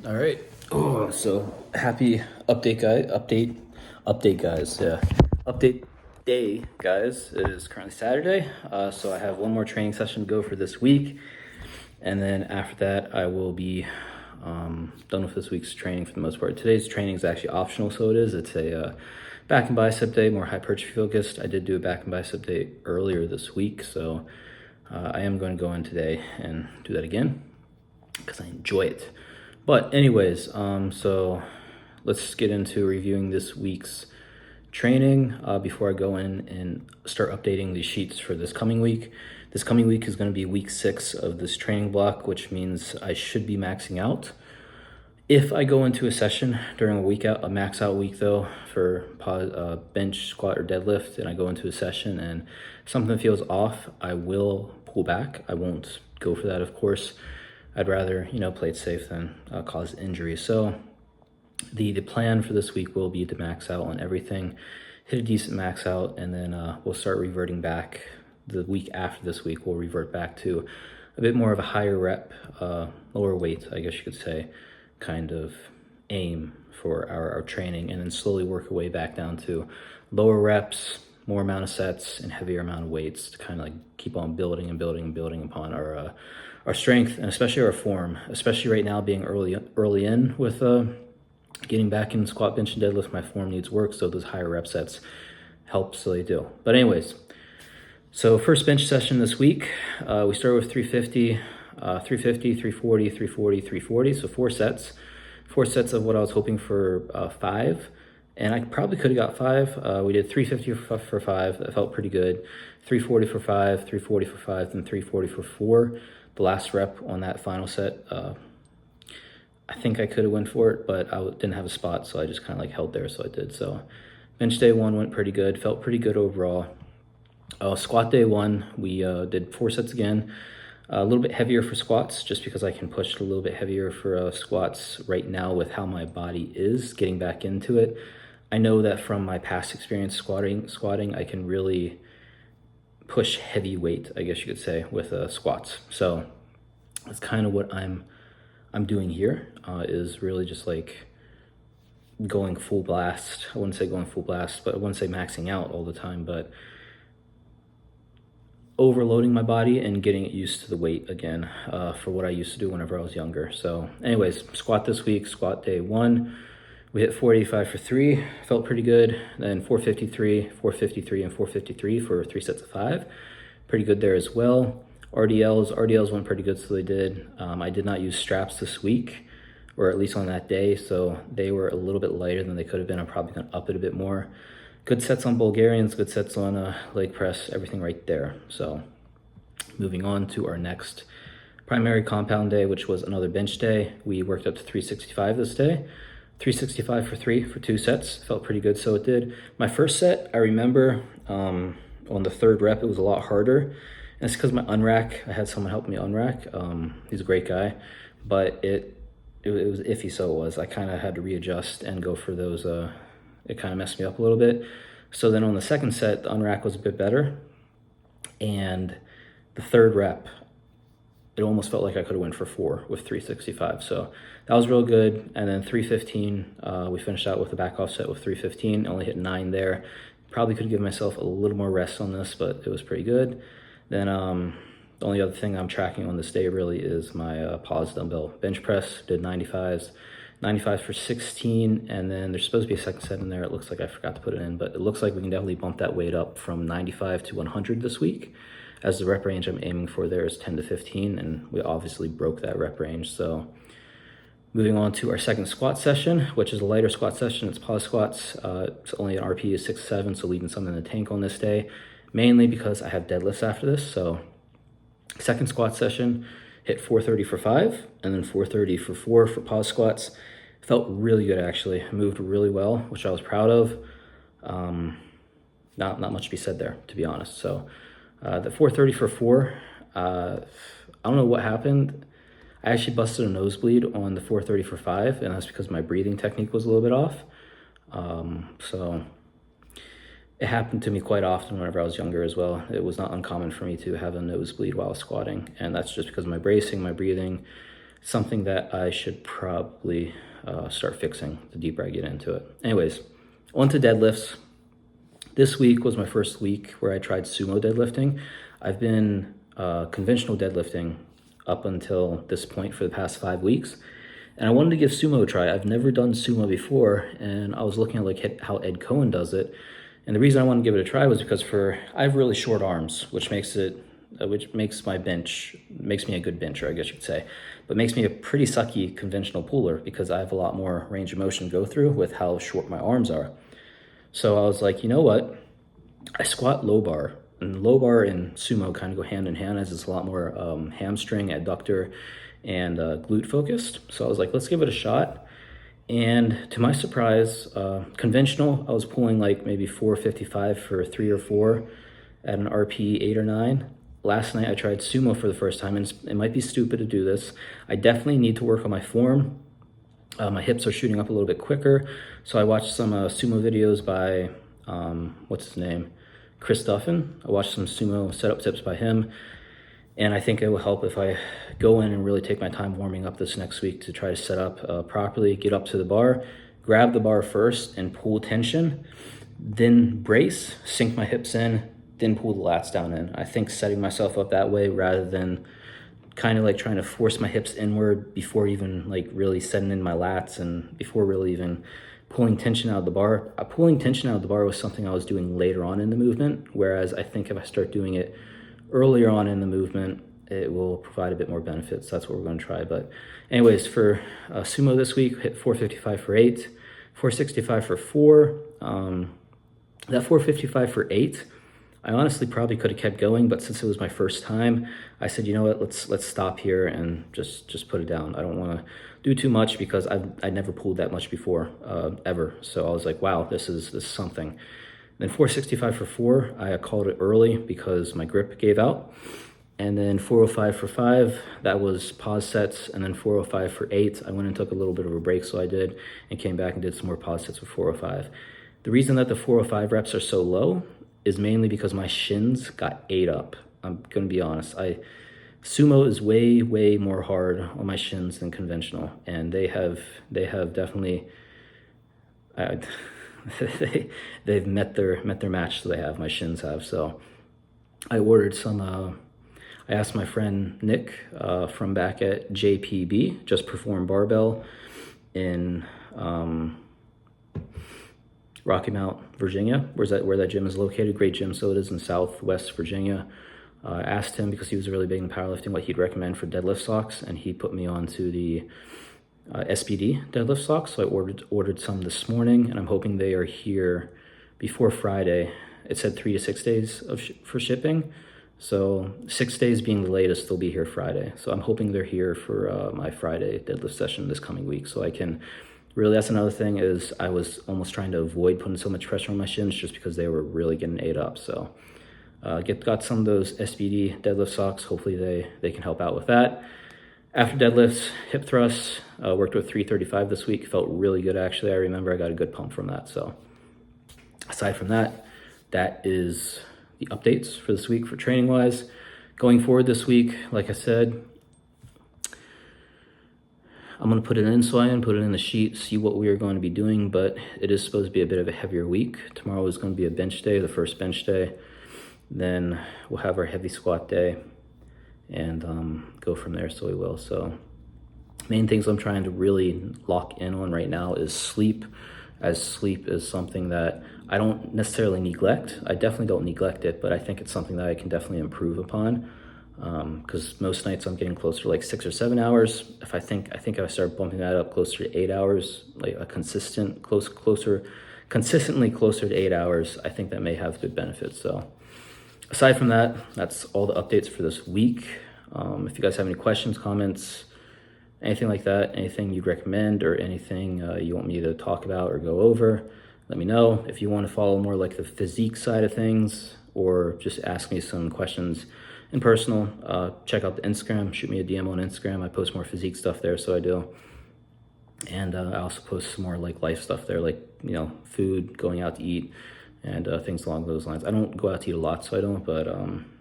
All right. Oh, so happy update guys. Yeah, update day, guys. It is currently Saturday, so I have one more training session to go for this week, and then after that, I will be done with this week's training for the most part. Today's training is actually optional, so it's a back and bicep day, more hypertrophy focused. I did do a back and bicep day earlier this week, so I am going to go in today and do that again because I enjoy it. But anyways, so let's get into reviewing this week's training before I go in and start updating these sheets for this coming week. This coming week is going to be week 6 of this training block, which means I should be maxing out. If I go into a session during a max out week though, for bench, squat, or deadlift, and I go into a session and something feels off, I will pull back. I won't go for that, of course. I'd rather, play it safe than cause injury. So the plan for this week will be to max out on everything, hit a decent max out, and then we'll start reverting back. The week after this week, we'll revert back to a bit more of a higher rep, lower weight, I guess you could say, kind of aim for our training, and then slowly work our way back down to lower reps, more amount of sets, and heavier amount of weights to kind of like keep on building and building and building upon our strength, and especially our form, especially right now being early in with getting back in squat, bench, and deadlift. My form needs work, so those higher rep sets help, so they do. But anyways, so first bench session this week, we started with 350, 340, 340, so 4 sets. 4 sets of what I was hoping for 5, and I probably could have got 5. We did 350 for 5, that felt pretty good. 340 for 5, 340 for 5, and 340 for 4. The last rep on that final set, I think I could have went for it, but I didn't have a spot, so I just kind of like held there, so I did. So bench day 1 went pretty good, felt pretty good overall. Squat day 1, we did 4 sets again. A little bit heavier for squats, just because I can push a little bit heavier for squats right now with how my body is getting back into it. I know that from my past experience squatting, I can really push heavy weight, I guess you could say, with squats. So that's kind of what I'm doing here, is really just like going full blast. I wouldn't say going full blast, but I wouldn't say maxing out all the time, but overloading my body and getting it used to the weight again, for what I used to do whenever I was younger. So anyways, squat this week, squat day 1. We hit 485 for 3, felt pretty good. Then 453, 453, and 453 for 3 sets of 5. Pretty good there as well. RDLs went pretty good, so they did. I did not use straps this week, or at least on that day, so they were a little bit lighter than they could have been. I'm probably gonna up it a bit more. Good sets on Bulgarians, good sets on leg press, everything right there. So moving on to our next primary compound day, which was another bench day. We worked up to 365 this day. 365 for 3 for 2 sets, felt pretty good, so it did. My first set, I remember on the 3rd rep, it was a lot harder. And it's because my unrack, I had someone help me unrack. He's a great guy, but it was iffy, so it was. I kind of had to readjust and go for those, it kind of messed me up a little bit. So then on the 2nd set, the unrack was a bit better. And the 3rd rep, it almost felt like I could have went for 4 with 365. So that was real good. And then 315, we finished out with a back off set with 315, only hit 9 there. Probably could have given myself a little more rest on this, but it was pretty good. Then the only other thing I'm tracking on this day really is my pause dumbbell bench press. Did 95s for 16, and then there's supposed to be a 2nd set in there. It looks like I forgot to put it in, but it looks like we can definitely bump that weight up from 95 to 100 this week, as the rep range I'm aiming for there is 10 to 15, and we obviously broke that rep range. So moving on to our 2nd squat session, which is a lighter squat session. It's pause squats. It's only an RP is 6-7, so leaving some in the tank on this day, mainly because I have deadlifts after this. So 2nd squat session, hit 430 for 5, and then 430 for 4 for pause squats. Felt really good, actually. Moved really well, which I was proud of. Not much to be said there, to be honest. So the 430 for 4, I don't know what happened. I actually busted a nosebleed on the 430 for 5, and that's because my breathing technique was a little bit off. So it happened to me quite often whenever I was younger as well. It was not uncommon for me to have a nosebleed while squatting, and that's just because of my bracing, my breathing. something that I should probably start fixing the deeper I get into it. Anyways, on to deadlifts. This week was my first week where I tried sumo deadlifting. I've been conventional deadlifting up until this point for the past 5 weeks. And I wanted to give sumo a try. I've never done sumo before, and I was looking at like how Ed Cohen does it. And the reason I wanted to give it a try was because I have really short arms, which makes my bench, makes me a good bencher, I guess you could say, but makes me a pretty sucky conventional puller because I have a lot more range of motion to go through with how short my arms are. So I was like, you know what? I squat low bar, and low bar and sumo kind of go hand in hand as it's a lot more hamstring, adductor, and glute focused. So I was like, let's give it a shot. And to my surprise, conventional, I was pulling like maybe 455 for 3 or 4 at an RP 8 or 9. Last night I tried sumo for the first time, and it might be stupid to do this. I definitely need to work on my form. My hips are shooting up a little bit quicker. So I watched some sumo videos by, what's his name? Chris Duffin. I watched some sumo setup tips by him. And I think it will help if I go in and really take my time warming up this next week to try to set up properly, get up to the bar, grab the bar first and pull tension, then brace, sink my hips in, then pull the lats down in. I think setting myself up that way rather than kind of like trying to force my hips inward before even like really setting in my lats and before really even pulling tension out of the bar. Pulling tension out of the bar was something I was doing later on in the movement, whereas I think if I start doing it earlier on in the movement, it will provide a bit more benefits. That's what we're going to try. But anyways, for sumo this week, hit 455 for 8, 465 for 4. That 455 for 8, I honestly probably could have kept going, but since it was my first time, I said, you know what, let's stop here and just put it down. I don't want to do too much because I never pulled that much before, ever. So I was like, wow, this is something. Then 465 for 4, I called it early because my grip gave out. And then 405 for 5, that was pause sets. And then 405 for 8, I went and took a little bit of a break, so I did, and came back and did some more pause sets with 405. The reason that the 405 reps are so low is mainly because my shins got ate up. I'm gonna be honest. Sumo is way more hard on my shins than conventional, and they have definitely they've met their match. So they have, my shins have. So I ordered some. I asked my friend Nick from back at JPB, Just Perform Barbell, in Rocky Mount, Virginia, where that gym is located. Great gym. So it is in Southwest Virginia. I asked him, because he was really big in powerlifting, what he'd recommend for deadlift socks, and he put me on to the SPD deadlift socks. So I ordered some this morning, and I'm hoping they are here before Friday. It said 3 to 6 days for shipping. So 6 days being the latest, they'll be here Friday. So I'm hoping they're here for my Friday deadlift session this coming week, so I can really, that's another thing, is I was almost trying to avoid putting so much pressure on my shins just because they were really getting ate up. So got some of those SPD deadlift socks. Hopefully they can help out with that. After deadlifts, hip thrusts, worked with 335 this week. Felt really good, actually. I remember I got a good pump from that. So aside from that, that is the updates for this week for training wise. Going forward this week, like I said, I'm going to put it in so I can put it in the sheet, see what we are going to be doing, but it is supposed to be a bit of a heavier week. Tomorrow is going to be a bench day, the first bench day. Then we'll have our heavy squat day and go from there, so we will. So main things I'm trying to really lock in on right now is sleep, as sleep is something that I don't necessarily neglect. I definitely don't neglect it, but I think it's something that I can definitely improve upon. Because most nights I'm getting closer to like 6 or 7 hours. I think if I start bumping that up closer to 8 hours, like a consistently closer to 8 hours, I think that may have good benefits. So aside from that, that's all the updates for this week. If you guys have any questions, comments, anything like that, anything you'd recommend or anything you want me to talk about or go over, let me know. If you want to follow more like the physique side of things, or just ask me some questions in personal, check out the Instagram, shoot me a DM on Instagram. I post more physique stuff there, so I do. And I also post some more like life stuff there, like, you know, food, going out to eat, and things along those lines. I don't go out to eat a lot, so I don't, but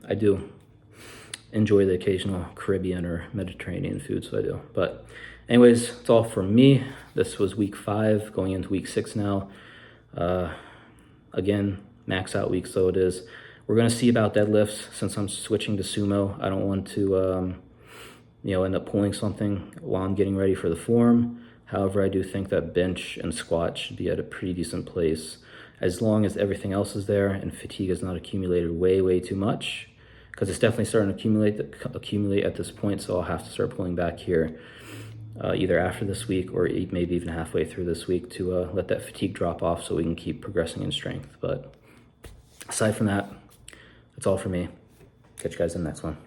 I do enjoy the occasional Caribbean or Mediterranean food, so I do. But anyways, that's all from me. This was week 5, going into week 6 now. Again, max out week, so it is. We're gonna see about deadlifts since I'm switching to sumo. I don't want to, end up pulling something while I'm getting ready for the form. However, I do think that bench and squat should be at a pretty decent place as long as everything else is there and fatigue is not accumulated way too much, because it's definitely starting to accumulate at this point. So I'll have to start pulling back here either after this week or maybe even halfway through this week to let that fatigue drop off so we can keep progressing in strength. But aside from that, that's all for me. Catch you guys in the next one.